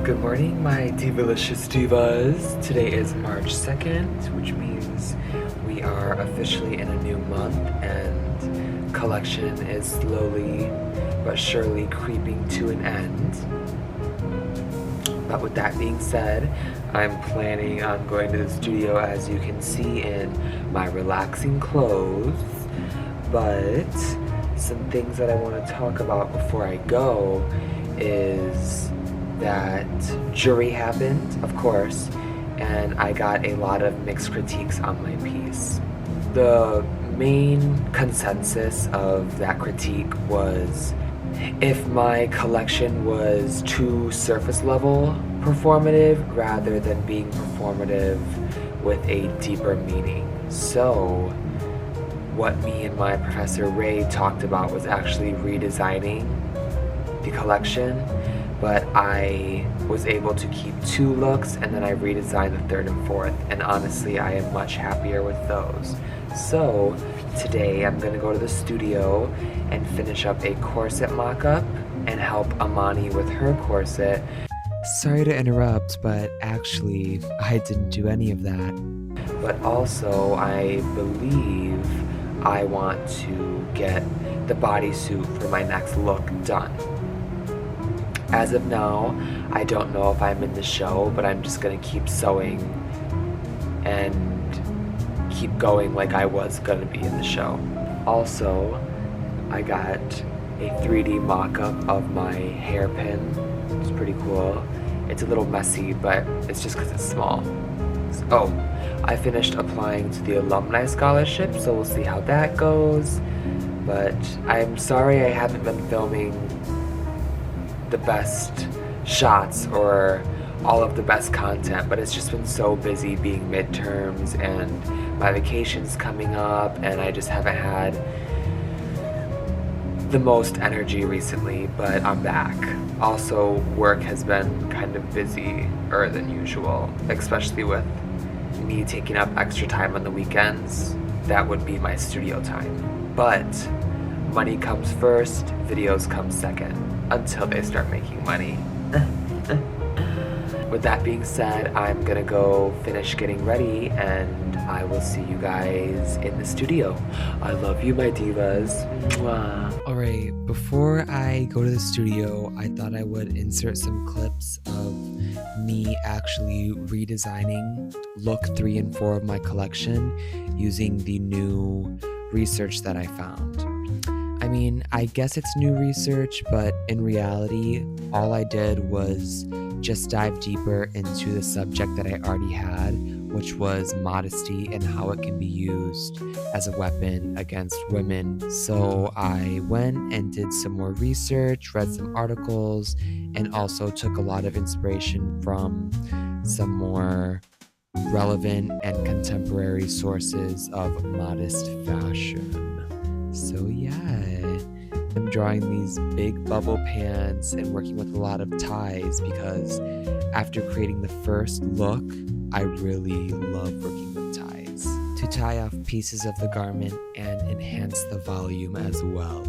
Good morning, my divalicious divas. Today is March 2nd, which means we are officially in a new month and collection is slowly but surely creeping to an end. But with that being said, I'm planning on going to the studio, as you can see, in my relaxing clothes. But some things that I want to talk about before I go is that jury happened, of course, and I got a lot of mixed critiques on my piece. The main consensus of that critique was if my collection was too surface level performative rather than being performative with a deeper meaning. So what me and my Professor Ray talked about was actually redesigning the collection, but I was able to keep 2 looks and then I redesigned the 3rd and 4th, and honestly I am much happier with those. So today I'm gonna go to the studio and finish up a corset mock-up and help Amani with her corset. Sorry to interrupt, but actually I didn't do any of that. But also I believe I want to get the bodysuit for my next look done. As of now, I don't know if I'm in the show, but I'm just gonna keep sewing and keep going like I was gonna be in the show. Also, I got a 3D mock-up of my hairpin. It's pretty cool. It's a little messy, but it's just because it's small. Oh, I finished applying to the alumni scholarship, so we'll see how that goes. But I'm sorry I haven't been filming the best shots or all of the best content, but it's just been so busy being midterms and my vacation's coming up, and I just haven't had the most energy recently, but I'm back. Also, work has been kind of busier than usual, especially with me taking up extra time on the weekends. That would be my studio time. But money comes first, videos come second, until they start making money. With that being said, I'm gonna go finish getting ready and I will see you guys in the studio. I love you, my divas. Mwah. Alright, before I go to the studio, I thought I would insert some clips of me actually redesigning look 3 and 4 of my collection using the new research that I found. I mean, I guess it's new research, but in reality, all I did was just dive deeper into the subject that I already had, which was modesty and how it can be used as a weapon against women. So I went and did some more research, read some articles, and also took a lot of inspiration from some more relevant and contemporary sources of modest fashion. So yeah, I'm drawing these big bubble pants and working with a lot of ties because after creating the first look, I really love working with ties to tie off pieces of the garment and enhance the volume as well.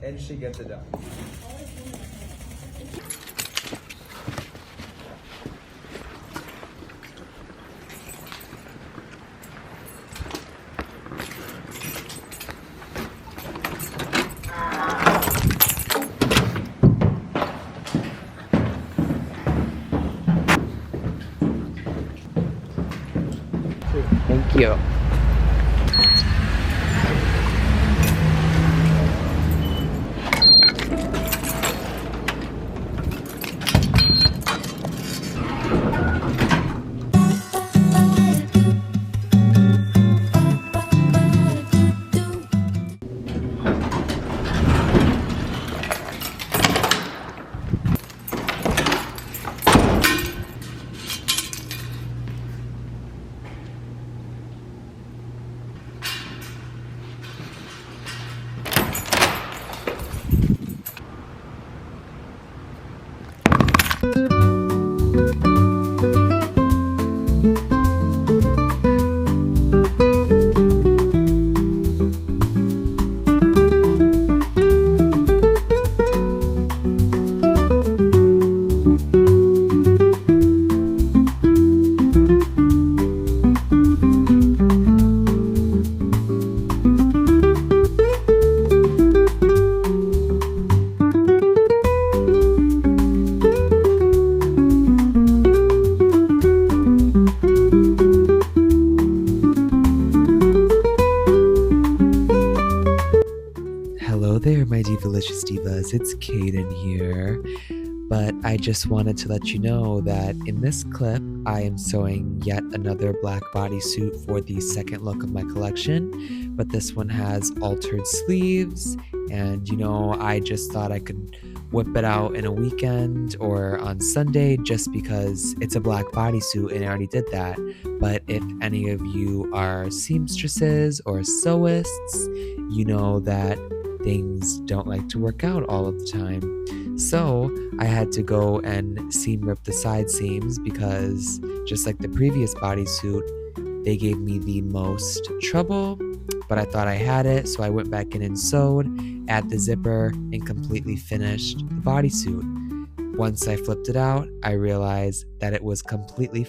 And she gets it done. Thank you. there, my Divalicious Divas, it's Kaden here. But I just wanted to let you know that in this clip, I am sewing yet another black bodysuit for the second look of my collection. But this one has altered sleeves, and I just thought I could whip it out in a weekend or on Sunday just because it's a black bodysuit and I already did that. But if any of you are seamstresses or sewists, you know that things don't like to work out all of the time. So I had to go and seam rip the side seams because just like the previous bodysuit, they gave me the most trouble, but I thought I had it, so I went back in and sewed at the zipper and completely finished the bodysuit. Once I flipped it out, I realized that it was completely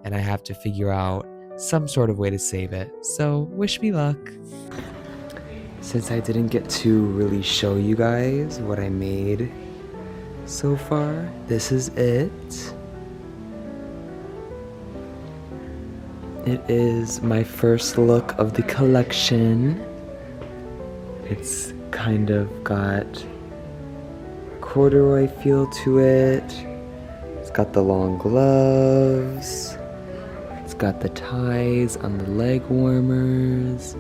and I have to figure out some sort of way to save it. So wish me luck. Since I didn't get to really show you guys what I made so far, this is it. It is my first look of the collection. It's kind of got corduroy feel to it. It's got the long gloves. It's got the ties on the leg warmers.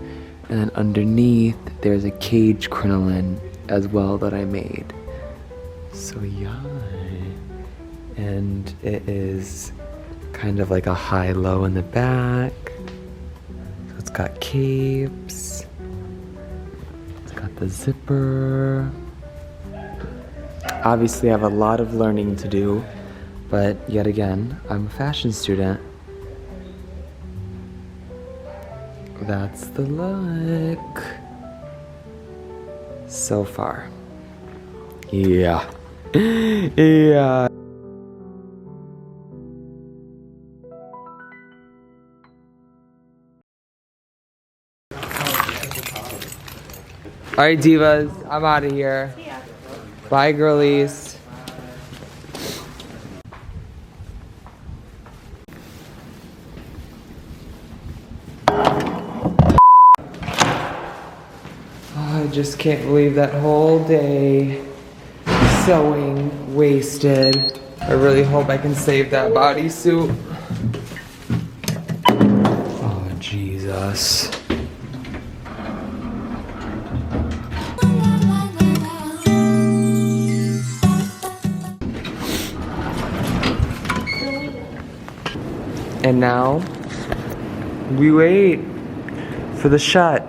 And then underneath, there's a cage crinoline as well that I made. So yeah. And it is kind of like a high-low in the back. So it's got capes. It's got the zipper. Obviously, I have a lot of learning to do, but yet again, I'm a fashion student. That's the look so far. Yeah. Yeah. Alright, divas, I'm out of here. Bye, girlies. I just can't believe that whole day sewing wasted. I really hope I can save that bodysuit. Oh, Jesus. And now we wait for the shut.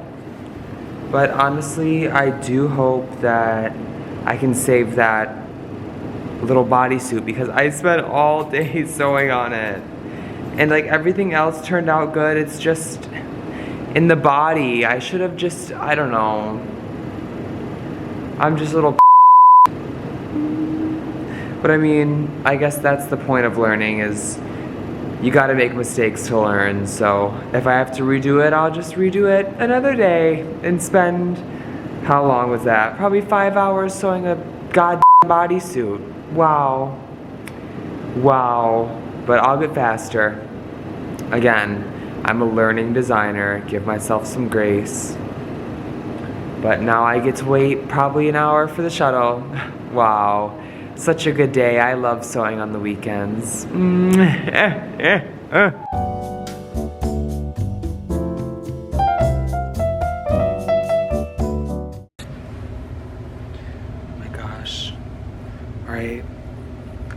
But honestly, I do hope that I can save that little bodysuit because I spent all day sewing on it. And like everything else turned out good. It's just in the body. I should have just, I don't know. I'm just a little But I mean, I guess that's the point of learning is you gotta make mistakes to learn, so if I have to redo it, I'll just redo it another day and spend, how long was that? Probably 5 hours sewing a goddamn bodysuit. Wow. Wow. But I'll get faster. Again, I'm a learning designer, give myself some grace. But now I get to wait probably an hour for the shuttle. Wow. Such a good day. I love sewing on the weekends. Oh my gosh. Alright.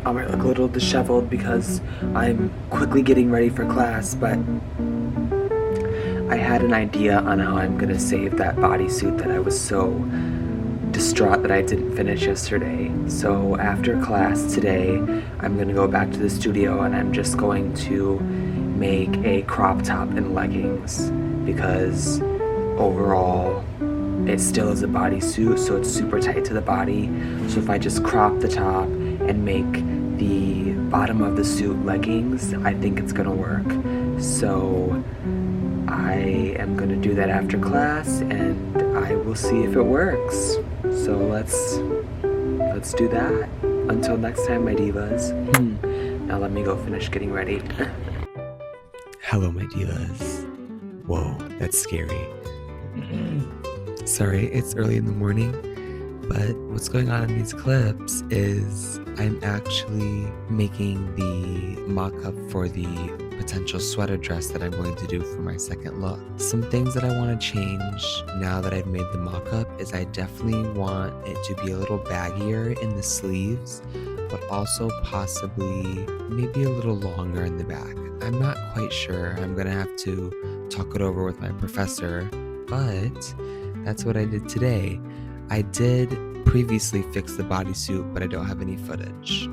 I might look a little disheveled because I'm quickly getting ready for class, but I had an idea on how I'm gonna save that bodysuit that I was so distraught that I didn't finish yesterday. So after class today, I'm gonna go back to the studio and I'm just going to make a crop top and leggings because overall it still is a bodysuit, so it's super tight to the body. So if I just crop the top and make the bottom of the suit leggings, I think it's gonna work. So I am gonna do that after class and I will see if it works. So let's do that. Until next time, my divas. Now let me go finish getting ready. Hello, my divas. Whoa, that's scary. Sorry, it's early in the morning, but what's going on in these clips is I'm actually making the mock-up for the potential sweater dress that I'm going to do for my second look. Some things that I want to change now that I've made the mock-up is I definitely want it to be a little baggier in the sleeves, but also possibly maybe a little longer in the back. I'm not quite sure. I'm gonna have to talk it over with my professor, but that's what I did today. I did previously fix the bodysuit, but I don't have any footage.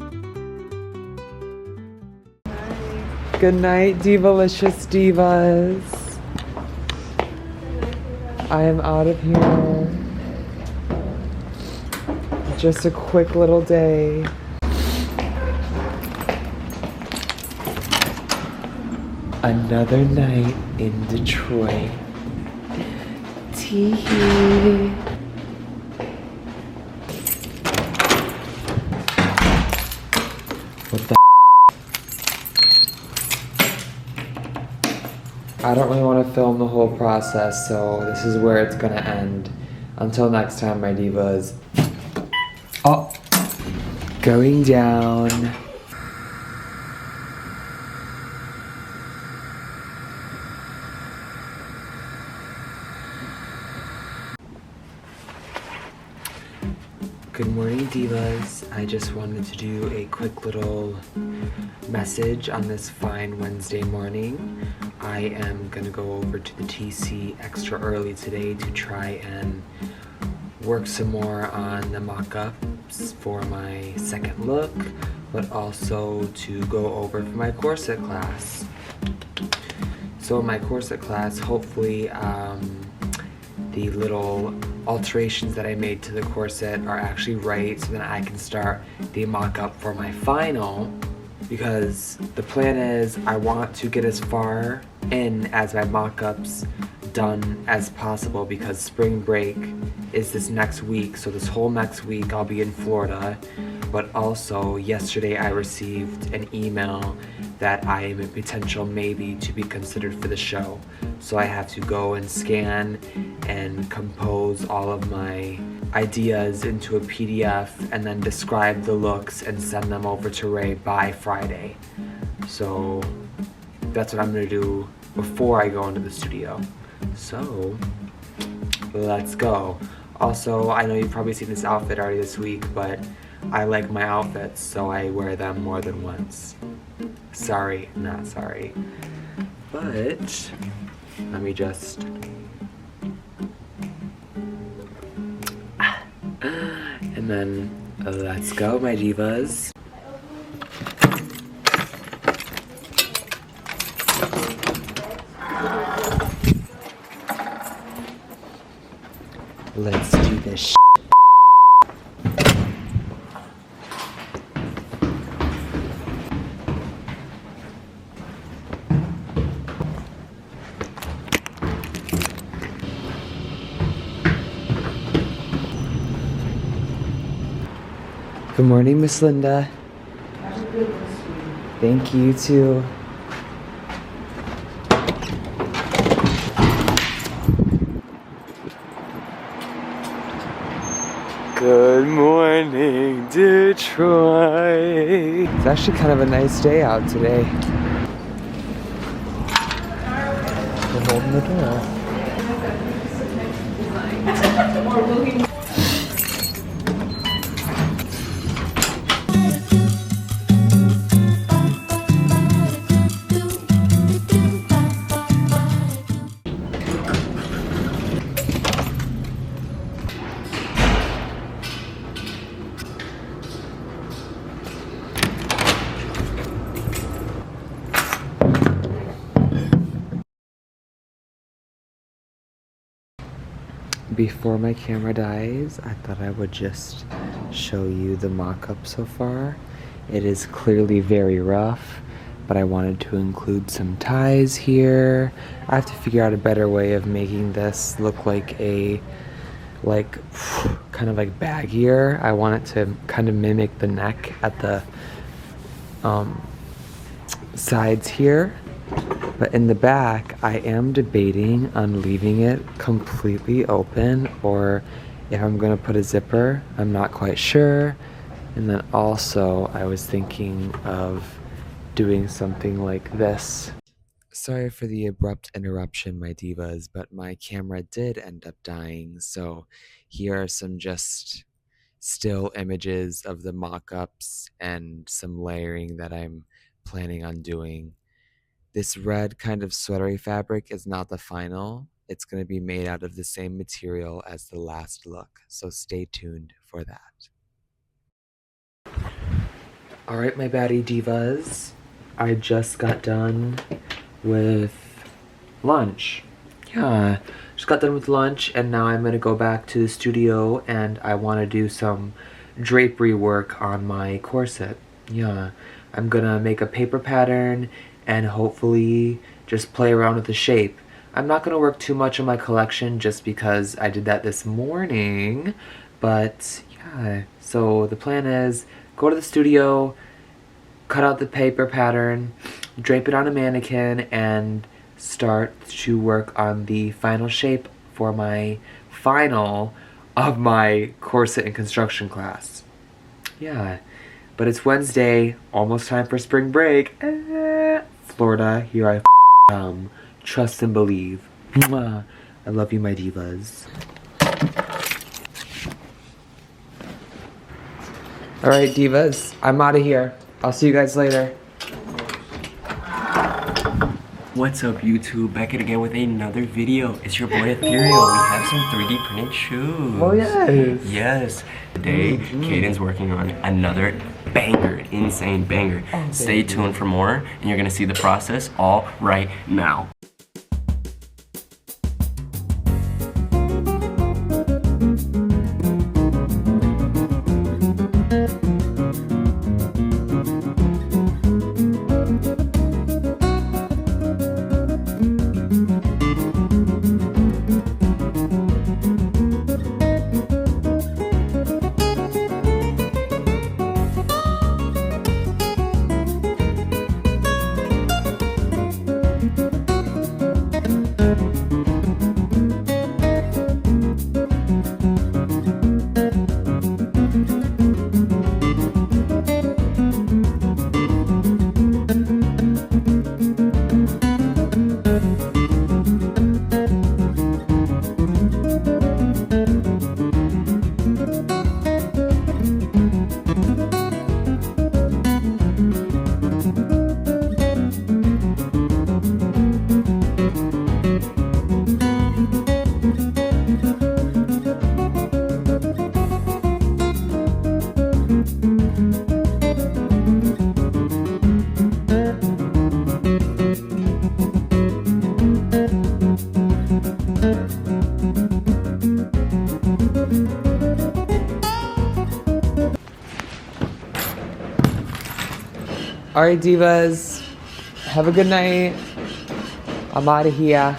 Good night, Divalicious Divas. I am out of here. Just a quick little day. Another night in Detroit. Tee-hee. What the I don't really want to film the whole process, so this is where it's gonna end. Until next time, my divas. Oh, going down. Good morning, divas. I just wanted to do a quick little message on this fine Wednesday morning. I am gonna go over to the TC extra early today to try and work some more on the mock-ups for my second look, but also to go over for my corset class. So in my corset class, hopefully the little alterations that I made to the corset are actually right, so then I can start the mock-up for my final, because the plan is I want to get as far in as my mock-ups done as possible, because spring break is this next week, so this whole next week I'll be in Florida. But also yesterday I received an email that I am a potential maybe to be considered for the show. So I have to go and scan and compose all of my ideas into a PDF and then describe the looks and send them over to Ray by Friday. So that's what I'm gonna do before I go into the studio. So let's go. Also, I know you've probably seen this outfit already this week, but I like my outfits, so I wear them more than once. Sorry, not sorry. But let me just and then let's go, my divas. Let's do this. Good morning, Miss Linda. Thank you too. Good morning, Detroit. It's actually kind of a nice day out today. We're holding the door. Before my camera dies, I thought I would just show you the mock-up so far. It is clearly very rough, but I wanted to include some ties here. I have to figure out a better way of making this look like a, kind of like baggier. I want it to kind of mimic the neck at the sides here. But in the back, I am debating on leaving it completely open or if I'm gonna put a zipper. I'm not quite sure. And then also, I was thinking of doing something like this. Sorry for the abrupt interruption, my divas, but my camera did end up dying, so here are some just still images of the mock-ups and some layering that I'm planning on doing. This red kind of sweatery fabric is not the final. It's going to be made out of the same material as the last look, so stay tuned for that. Alright, my baddie divas, I just got done with lunch. Yeah, just got done with lunch and now I'm gonna go back to the studio and I want to do some drapery work on my corset. Yeah, I'm gonna make a paper pattern and hopefully just play around with the shape. I'm not gonna work too much on my collection just because I did that this morning, but yeah, so the plan is go to the studio, cut out the paper pattern, drape it on a mannequin, and start to work on the final shape for my final of my corset and construction class. Yeah, but it's Wednesday, almost time for spring break. Florida, here I come. Trust and believe. Mwah. I love you, my divas. Alright, divas, I'm out of here. I'll see you guys later. What's up, YouTube? Back again with another video. It's your boy Ethereal. We have some 3D printed shoes. Oh yes. Yes. Today, Caden's working on another banger, insane banger. Stay tuned for more, and you're gonna see the process all right now. Alright, divas. Have a good night. I'm out of here.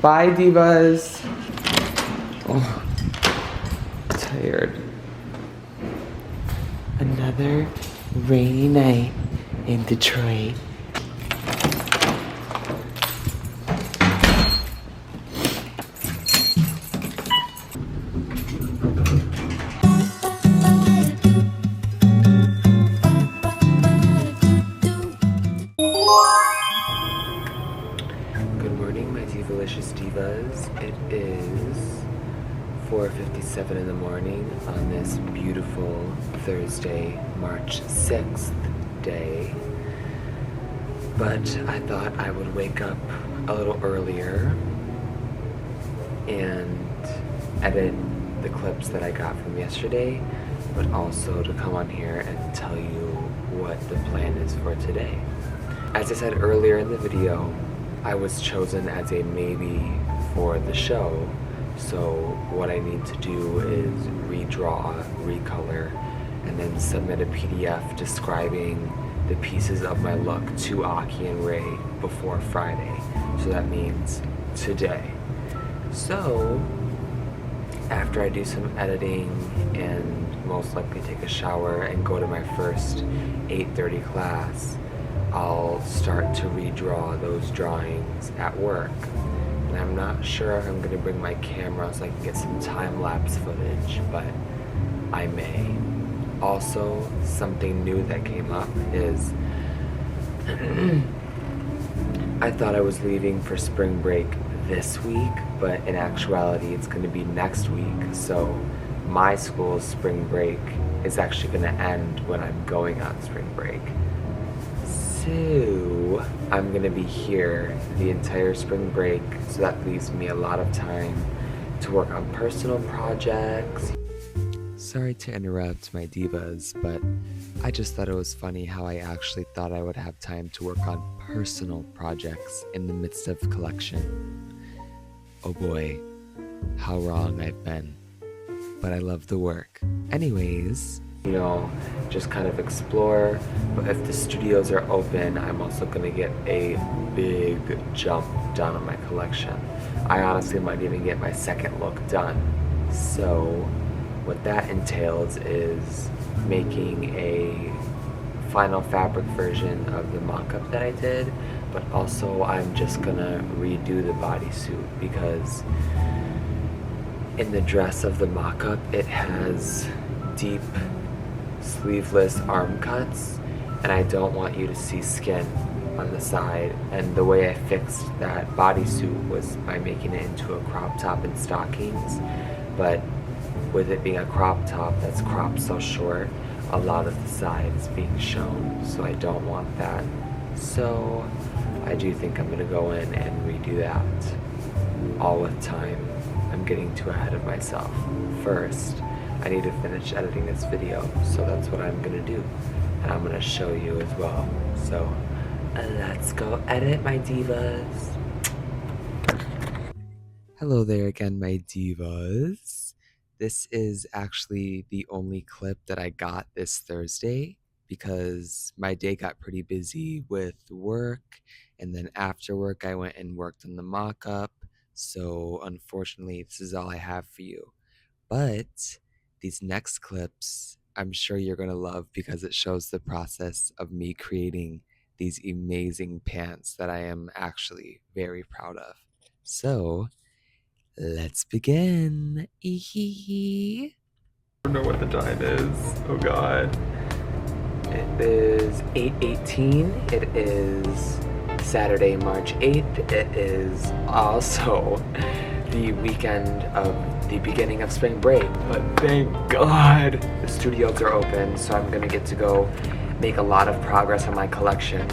Bye, divas. Oh, tired. Another rainy night in Detroit. Delicious divas. It is 4:57 in the morning on this beautiful Thursday, March 6th day. But I thought I would wake up a little earlier and edit the clips that I got from yesterday, but also to come on here and tell you what the plan is for today. As I said earlier in the video, I was chosen as a maybe for the show, so what I need to do is redraw, recolor, and then submit a PDF describing the pieces of my look to Aki and Ray before Friday. So that means today. So after I do some editing and most likely take a shower and go to my first 8:30 class, I'll start to redraw those drawings at work. And I'm not sure if I'm gonna bring my camera so I can get some time-lapse footage, but I may. Also, something new that came up is I thought I was leaving for spring break this week, but in actuality it's gonna be next week. So my school's spring break is actually gonna end when I'm going on spring break. So I'm gonna be here the entire spring break, so that leaves me a lot of time to work on personal projects. Sorry to interrupt my divas, but I just thought it was funny how I actually thought I would have time to work on personal projects in the midst of collection. Oh boy, how wrong I've been. But I love the work. Anyways, you know, just kind of explore. But if the studios are open, I'm also gonna get a big jump done on my collection. I honestly might even get my second look done. So what that entails is making a final fabric version of the mock-up that I did, but also I'm just gonna redo the bodysuit because in the dress of the mock-up it has deep sleeveless arm cuts, and I don't want you to see skin on the side. And the way I fixed that bodysuit was by making it into a crop top and stockings, but with it being a crop top that's cropped so short, a lot of the side is being shown, so I don't want that. So I do think I'm gonna go in and redo that, all with time. I'm getting too ahead of myself. First, I need to finish editing this video, so that's what I'm gonna do, and I'm gonna show you as well. So let's go edit, my divas. Hello there again, my divas. This is actually the only clip that I got this Thursday because my day got pretty busy with work, and then after work I went and worked on the mock-up. So unfortunately, this is all I have for you. But these next clips, I'm sure you're gonna love because it shows the process of me creating these amazing pants that I am actually very proud of. So let's begin. I don't know what the time is. Oh god. It is 8:18. It is Saturday, March 8th. It is also the weekend of the beginning of spring break. But thank God the studios are open, so I'm gonna get to go make a lot of progress on my collection.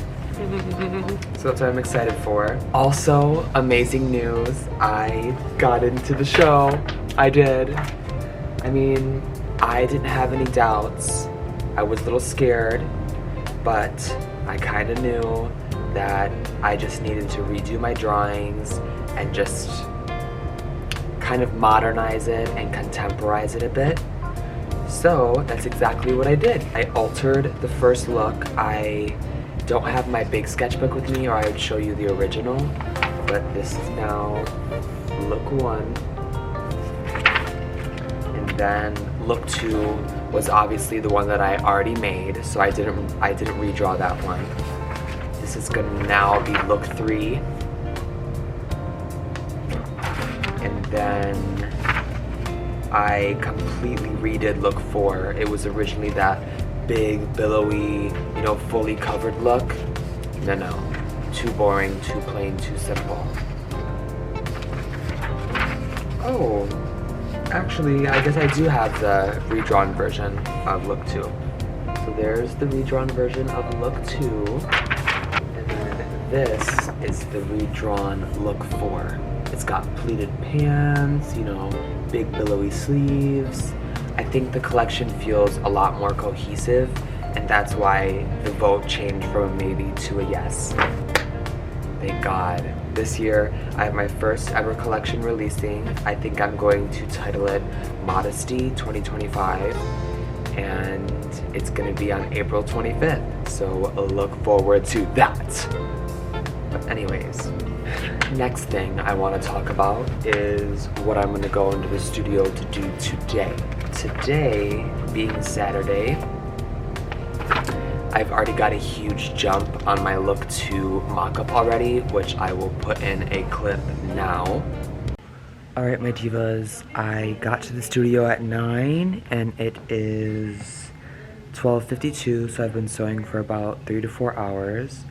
So that's what I'm excited for. Also, amazing news. I got into the show. I did. I mean, I didn't have any doubts. I was a little scared, but I kind of knew that I just needed to redo my drawings and just kind of modernize it and contemporize it a bit. So that's exactly what I did. I altered the first look. I don't have my big sketchbook with me, or I would show you the original, but this is now look 1. And then look 2 was obviously the one that I already made, so I didn't redraw that one. This is gonna now be look 3. And then I completely redid look 4. It was originally that big, billowy, you know, fully covered look. No. Too boring, too plain, too simple. Oh, actually, I guess I do have the redrawn version of look 2. So there's the redrawn version of look 2. And then this is the redrawn look 4. It's got pleated pants, you know, big billowy sleeves. I think the collection feels a lot more cohesive, and that's why the vote changed from a maybe to a yes. Thank God. This year, I have my first ever collection releasing. I think I'm going to title it Modesty 2025, and it's gonna be on April 25th, so look forward to that. But anyways, next thing I want to talk about is what I'm gonna go into the studio to do today. Today, being Saturday, I've already got a huge jump on my look to mock-up already, which I will put in a clip now. Alright, my divas, I got to the studio at 9 and it is 12:52, so I've been sewing for about 3 to 4 hours.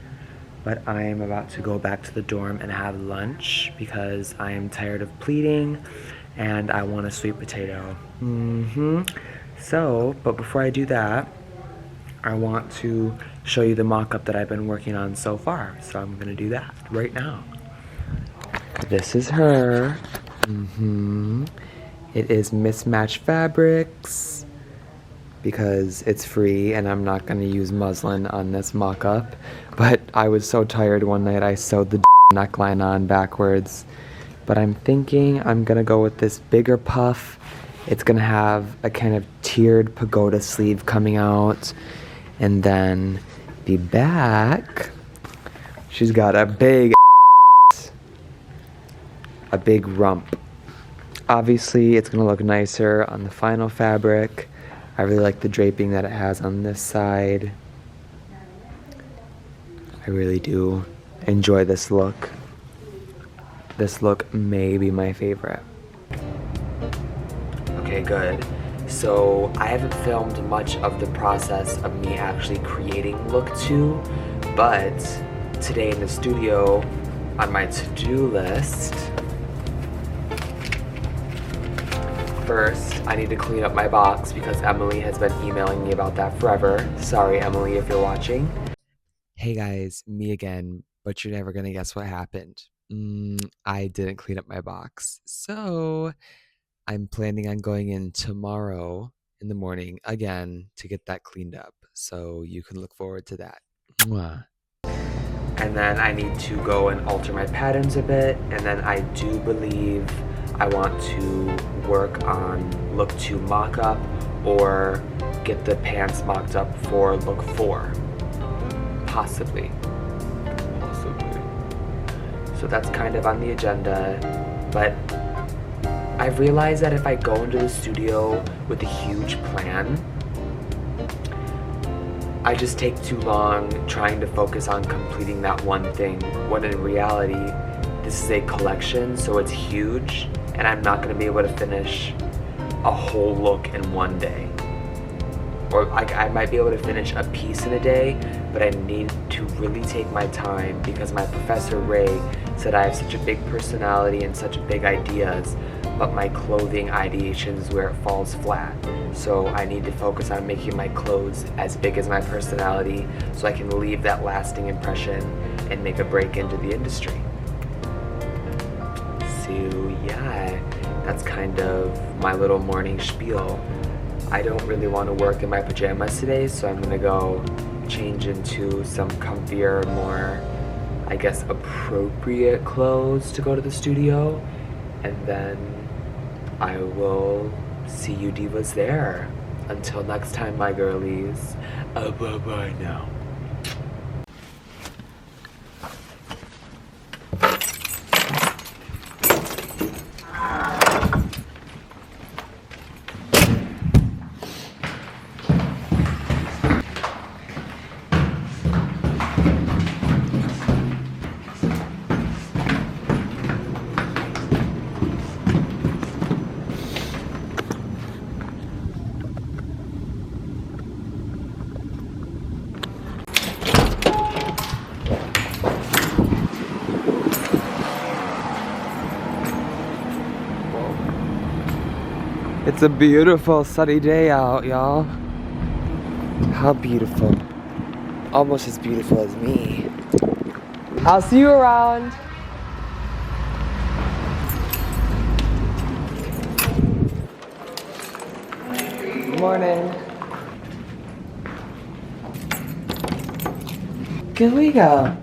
But I am about to go back to the dorm and have lunch because I am tired of pleating and I want a sweet potato. So, but before I do that, I want to show you the mock-up that I've been working on so far. So I'm gonna do that right now. This is her. It is Mismatched Fabrics because it's free and I'm not gonna use muslin on this mock-up. But I was so tired one night I sewed the neckline on backwards. But I'm thinking I'm gonna go with this bigger puff. It's gonna have a kind of tiered pagoda sleeve coming out. And then the back, she's got a big rump. Obviously, it's gonna look nicer on the final fabric. I really like the draping that it has on this side. I really do enjoy this look. This look may be my favorite. Okay, good. So I haven't filmed much of the process of me actually creating look 2, but today in the studio on my to-do list, first, I need to clean up my box because Emily has been emailing me about that forever. Sorry, Emily, if you're watching. Hey guys, me again, but you're never gonna guess what happened. I didn't clean up my box. So, I'm planning on going in tomorrow in the morning again to get that cleaned up. So, you can look forward to that. Mwah. And then I need to go and alter my patterns a bit, and then I do believe I want to work on look 2 mock-up or get the pants mocked up for look 4. Possibly. So that's kind of on the agenda, but I've realized that if I go into the studio with a huge plan, I just take too long trying to focus on completing that one thing, when in reality, this is a collection, so it's huge, and I'm not gonna be able to finish a whole look in one day. Or I might be able to finish a piece in a day, but I need to really take my time because my professor Ray said I have such a big personality and such big ideas, but my clothing ideation is where it falls flat. So I need to focus on making my clothes as big as my personality so I can leave that lasting impression and make a break into the industry. So yeah, that's kind of my little morning spiel. I don't really want to work in my pajamas today, so I'm gonna go change into some comfier, more, I guess, appropriate clothes to go to the studio, and then I will see you divas there. Until next time, my girlies, bye-bye now. It's a beautiful sunny day out, y'all. How beautiful. Almost as beautiful as me. I'll see you around. Good morning. Can we go?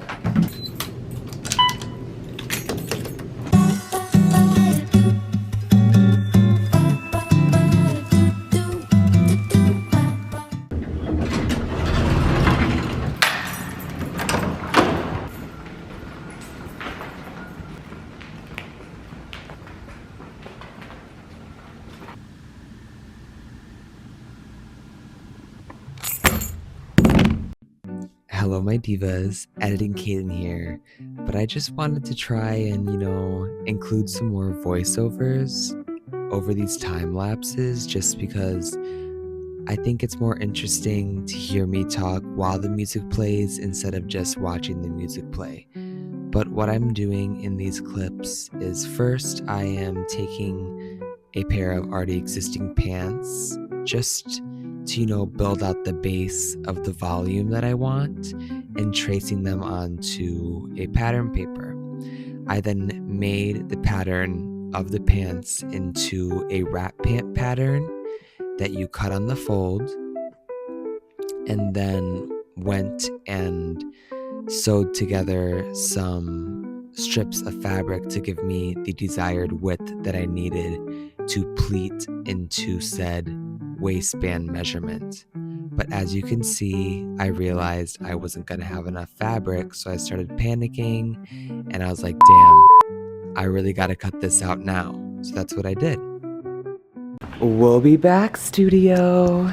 Hello, my divas. Editing Kaden here. But I just wanted to try and, include some more voiceovers over these time lapses just because I think it's more interesting to hear me talk while the music plays instead of just watching the music play. But what I'm doing in these clips is first I am taking a pair of already existing pants just to, build out the base of the volume that I want and tracing them onto a pattern paper. I then made the pattern of the pants into a wrap pant pattern that you cut on the fold and then went and sewed together some strips of fabric to give me the desired width that I needed to pleat into said waistband measurement. But as you can see, I realized I wasn't going to have enough fabric, so I started panicking and I was like, damn, I really got to cut this out now. So that's what I did. We'll be back, studio.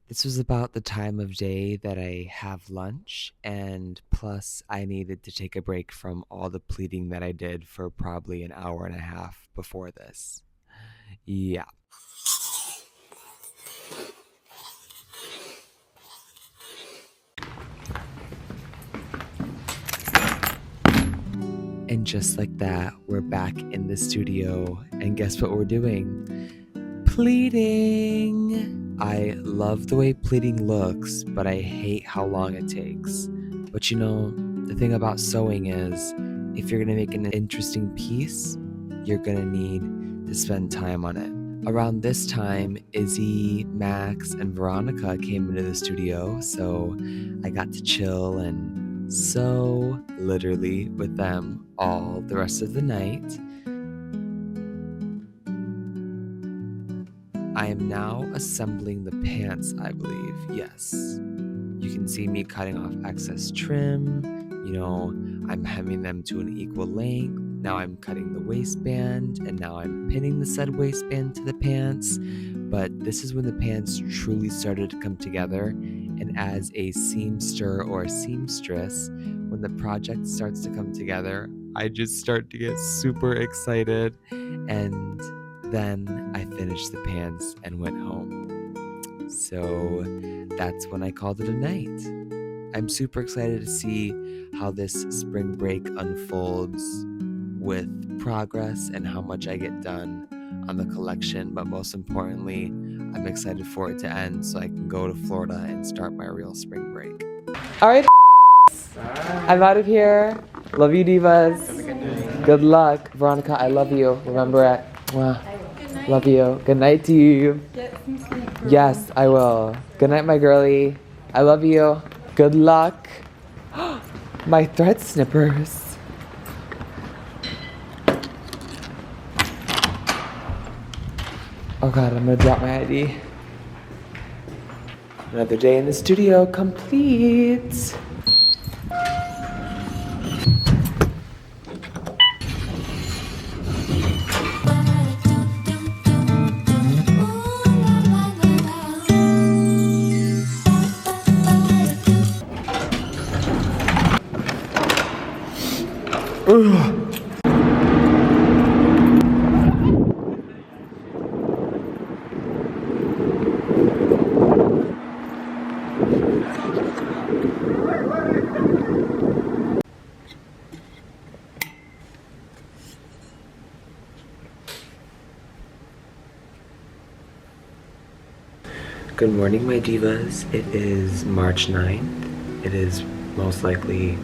This was about the time of day that I have lunch, and plus I needed to take a break from all the pleating that I did for probably an hour and a half before this. Yeah. And just like that, we're back in the studio, and guess what we're doing? Pleating! I love the way pleating looks, but I hate how long it takes. But the thing about sewing is, if you're gonna make an interesting piece, you're gonna need to spend time on it. Around this time, Izzy, Max, and Veronica came into the studio, so I got to chill and sew literally with them all the rest of the night. I am now assembling the pants, I believe. Yes. You can see me cutting off excess trim. I'm hemming them to an equal length. Now I'm cutting the waistband, and now I'm pinning the said waistband to the pants. But this is when the pants truly started to come together. And as a seamster or a seamstress, when the project starts to come together, I just start to get super excited. And then I finished the pants and went home. So that's when I called it a night. I'm super excited to see how this spring break unfolds with progress and how much I get done on the collection. But most importantly, I'm excited for it to end so I can go to Florida and start my real spring break. All right, I'm out of here. Love you, divas. Good luck. Veronica, I love you. Remember it. Mwah. Love you. Good night to you. Yes, I will. Good night, my girlie. I love you. Good luck. My thread snippers. Oh God, I'm gonna drop my ID. Another day in the studio complete. Good morning, my divas. It is March 9th. It is most likely,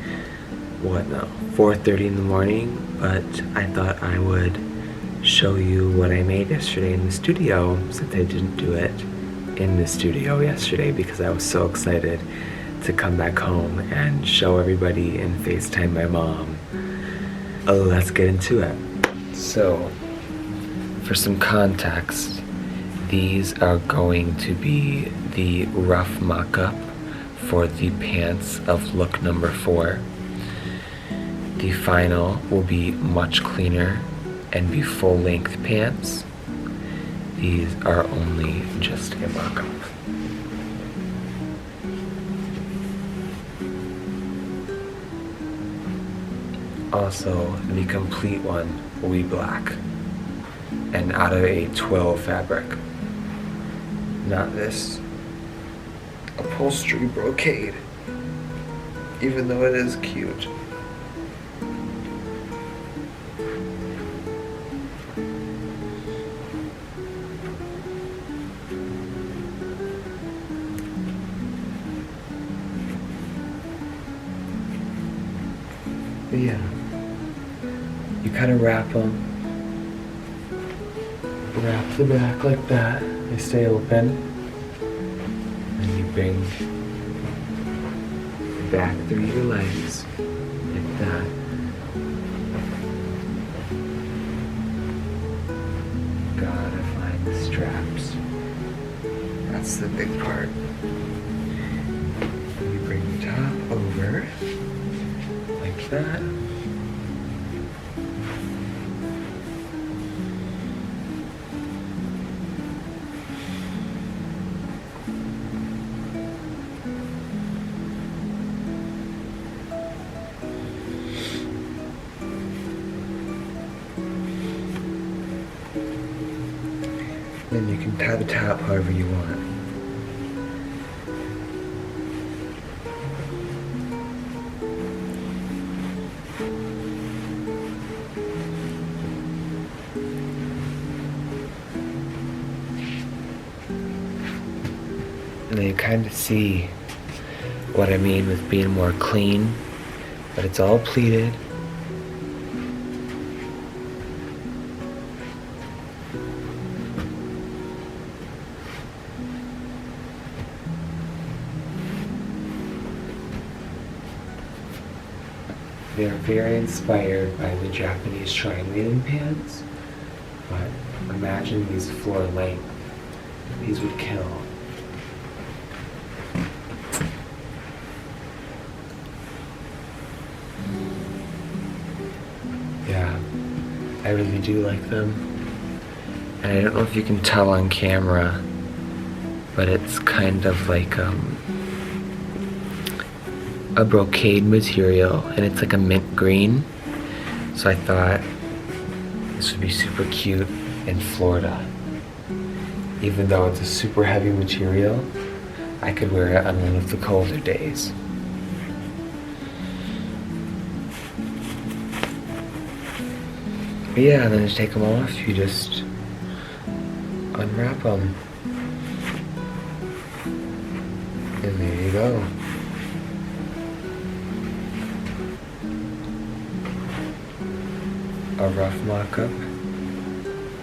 4:30 in the morning, but I thought I would show you what I made yesterday in the studio, since I didn't do it in the studio yesterday because I was so excited to come back home and show everybody and FaceTime my mom. Let's get into it. So, for some context, these are going to be the rough mock-up for the pants of look number 4. The final will be much cleaner and be full-length pants. These are only just a mock-up. also the complete one will be black and out of a toile fabric. Not this upholstery brocade, even though it is cute. But yeah, you kind of wrap them, wrap the back like that, they stay open, and you bring the back through your legs like that. Gotta find the straps. That's the big part. You bring the top over like that. Then you can tie the top however you want. And you kind of see what I mean with being more clean, but it's all pleated. They are very inspired by the Japanese tri-linen pants, but imagine these floor length. These would kill. Yeah, I really do like them. And I don't know if you can tell on camera, but it's kind of like a brocade material, and it's like a mint green. So I thought this would be super cute in Florida. Even though it's a super heavy material, I could wear it on one of the colder days. But yeah, and then to take them off, you just unwrap them. And there you go. A rough mock-up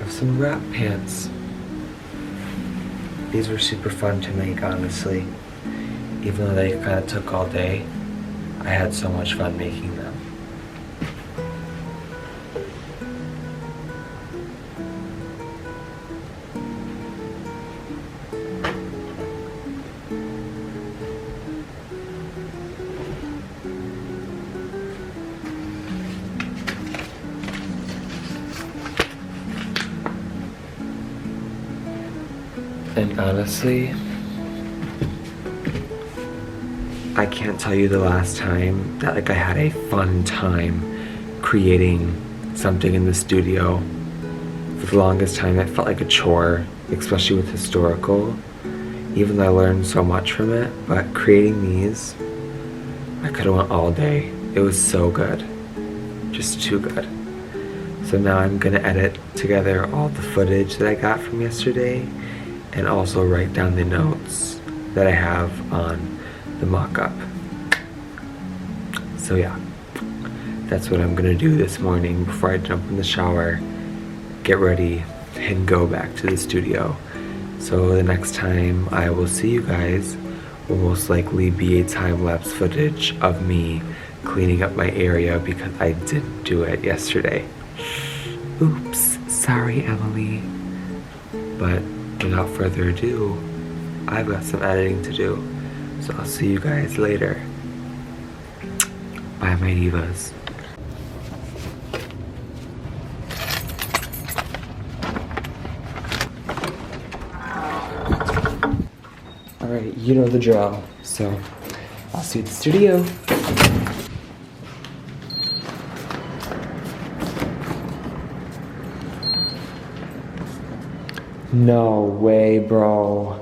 of some wrap pants. These were super fun to make, honestly. Even though they kind of took all day, I had so much fun making them. And honestly, I can't tell you the last time that I had a fun time creating something in the studio. For the longest time it felt like a chore, especially with historical, even though I learned so much from it. But creating these, I could have went all day. It was so good, just too good. So now I'm gonna edit together all the footage that I got from yesterday and also write down the notes that I have on the mock-up. So yeah, that's what I'm gonna do this morning before I jump in the shower, get ready, and go back to the studio. So the next time I will see you guys will most likely be a time-lapse footage of me cleaning up my area because I didn't do it yesterday. Oops, sorry Emily. But without further ado, I've got some editing to do. So I'll see you guys later. Bye my divas. Alright, you know the drill. So I'll see you at the studio. No way, bro.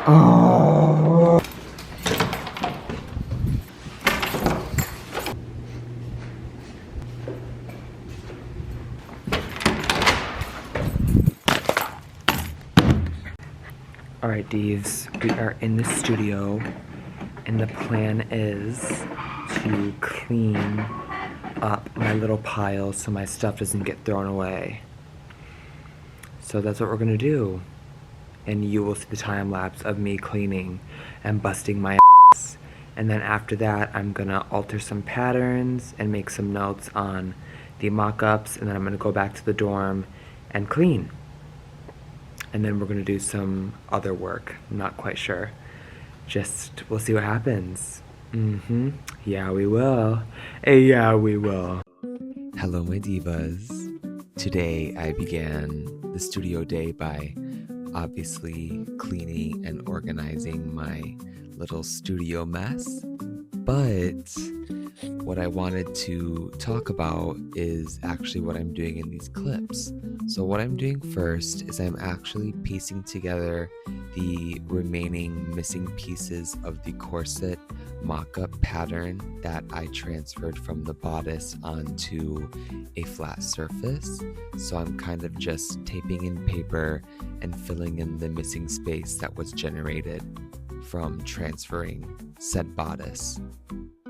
Oh. All right, Divs, we are in the studio, and the plan is to clean up my little pile so my stuff doesn't get thrown away. So that's what we're gonna do. And you will see the time lapse of me cleaning and busting my ass. And then after that, I'm gonna alter some patterns and make some notes on the mock-ups, and then I'm gonna go back to the dorm and clean. And then we're gonna do some other work. I'm not quite sure. Just, we'll see what happens. Yeah, we will. Yeah, we will. Hello, my divas. Today, I began the studio day by obviously cleaning and organizing my little studio mess. But what I wanted to talk about is actually what I'm doing in these clips. So what I'm doing first is I'm actually piecing together the remaining missing pieces of the corset mock-up pattern that I transferred from the bodice onto a flat surface. So I'm kind of just taping in paper and filling in the missing space that was generated from transferring said bodice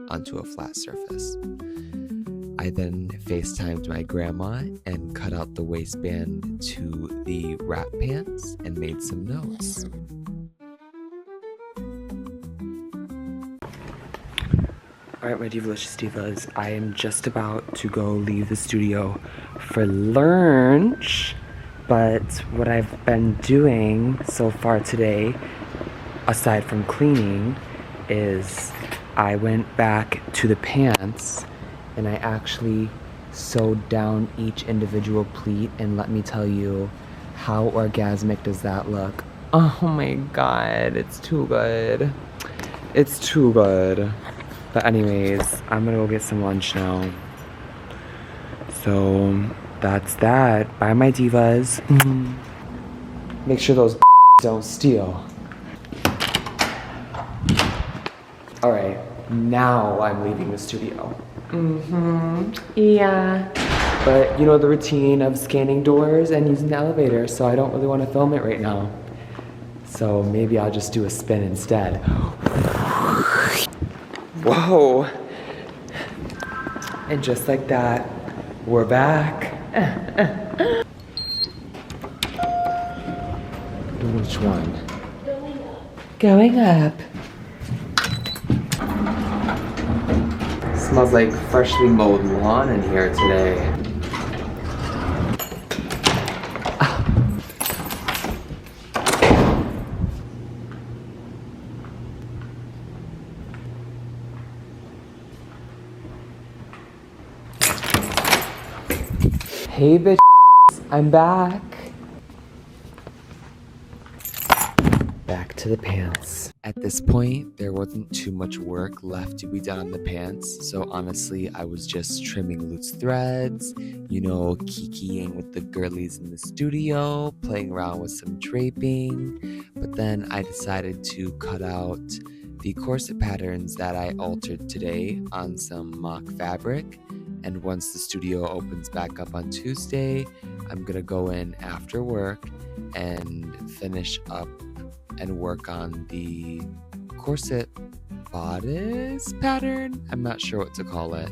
onto a flat surface. I then FaceTimed my grandma and cut out the waistband to the wrap pants and made some notes. Alright, my Divalicious Divas, I am just about to go leave the studio for lunch, but what I've been doing so far today, aside from cleaning, is I went back to the pants and I actually sewed down each individual pleat, and let me tell you, how orgasmic does that look? Oh my god, it's too good. It's too good. But anyways, I'm gonna go get some lunch now. So that's that. Bye, my divas. Make sure those don't steal. Alright, now I'm leaving the studio. Yeah. But you know the routine of scanning doors and using the elevator, so I don't really want to film it right now. So maybe I'll just do a spin instead. Whoa. And just like that, we're back. Which one? Going up. Smells like freshly mowed lawn in here today. Hey bitch, I'm back. Back to the pants. At this point, there wasn't too much work left to be done on the pants, so honestly, I was just trimming loose threads, you know, kikiing with the girlies in the studio, playing around with some draping, but then I decided to cut out the corset patterns that I altered today on some mock fabric. And once the studio opens back up on Tuesday, I'm gonna go in after work and finish up and work on the corset bodice pattern. I'm not sure what to call it,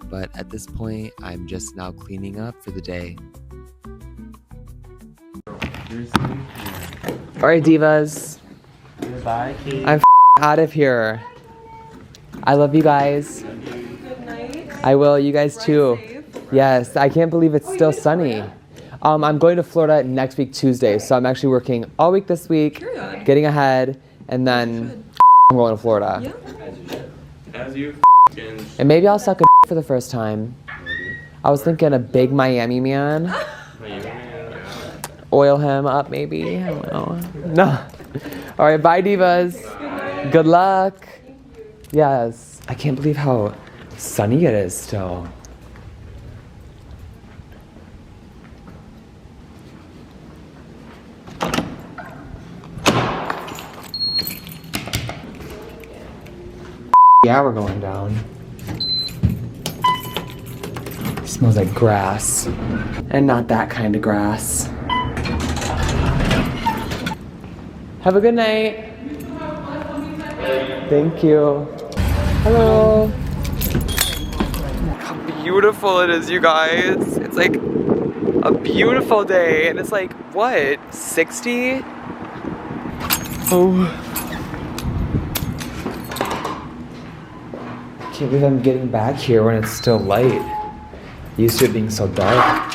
but at this point, I'm just now cleaning up for the day. All right, divas. Goodbye, Kate. I'm out of here. I love you guys. Good night. I will, you guys too. Yes, I can't believe it's still sunny. I'm going to Florida next week, Tuesday, so I'm actually working all week this week, getting ahead, and then I'm going to Florida. Yeah. As you And maybe I'll suck a for the first time. I was thinking a big Miami man. Oil him up, maybe. I don't know. No. All right, bye, divas. Good luck. Yes. I can't believe how sunny it is still. Yeah, we're going down. It smells like grass. And not that kind of grass. Have a good night. Thank you. Hello. How beautiful it is, you guys. It's like a beautiful day, and it's like, what, 60? Oh. Can't believe I'm getting back here when it's still light. Used to it being so dark.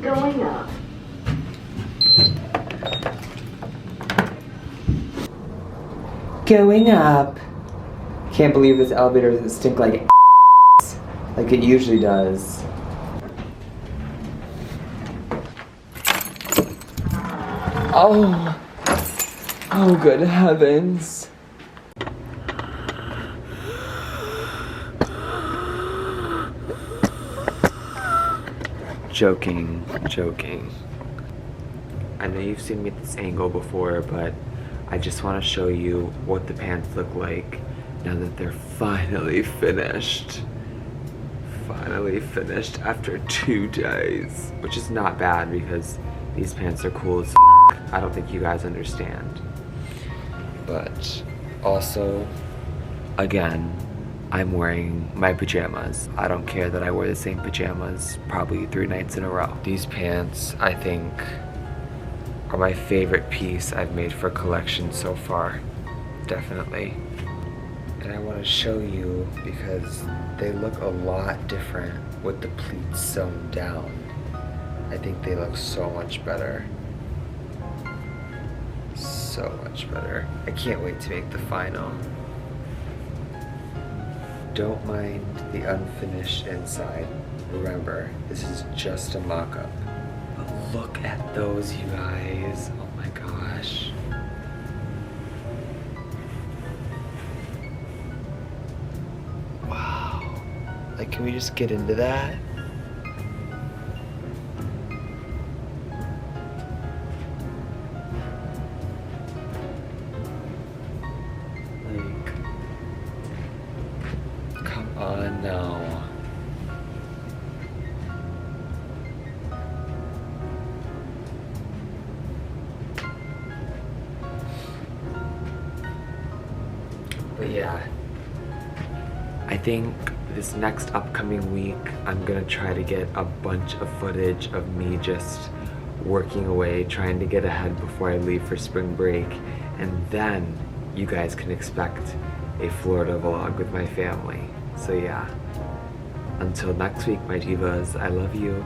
Going up. Going up. Can't believe this elevator doesn't stink like ass, like it usually does. Oh. Oh, good heavens. Joking, joking. I know you've seen me at this angle before, but I just want to show you what the pants look like now that they're finally finished. Finally finished after 2 days, which is not bad because these pants are cool as I don't think you guys understand. But also, again, I'm wearing my pajamas. I don't care that I wear the same pajamas probably 3 nights in a row. These pants, I think, are my favorite piece I've made for a collection so far. Definitely. And I want to show you because they look a lot different with the pleats sewn down. I think they look so much better. So much better. I can't wait to make the final. Don't mind the unfinished inside. Remember, this is just a mock-up. But look at those, you guys. Oh my gosh. Wow. Like, can we just get into that? Like, come on now. But yeah, I think this next upcoming week, I'm gonna try to get a bunch of footage of me just working away, trying to get ahead before I leave for spring break. And then you guys can expect a Florida vlog with my family. So yeah, until next week, my divas, I love you.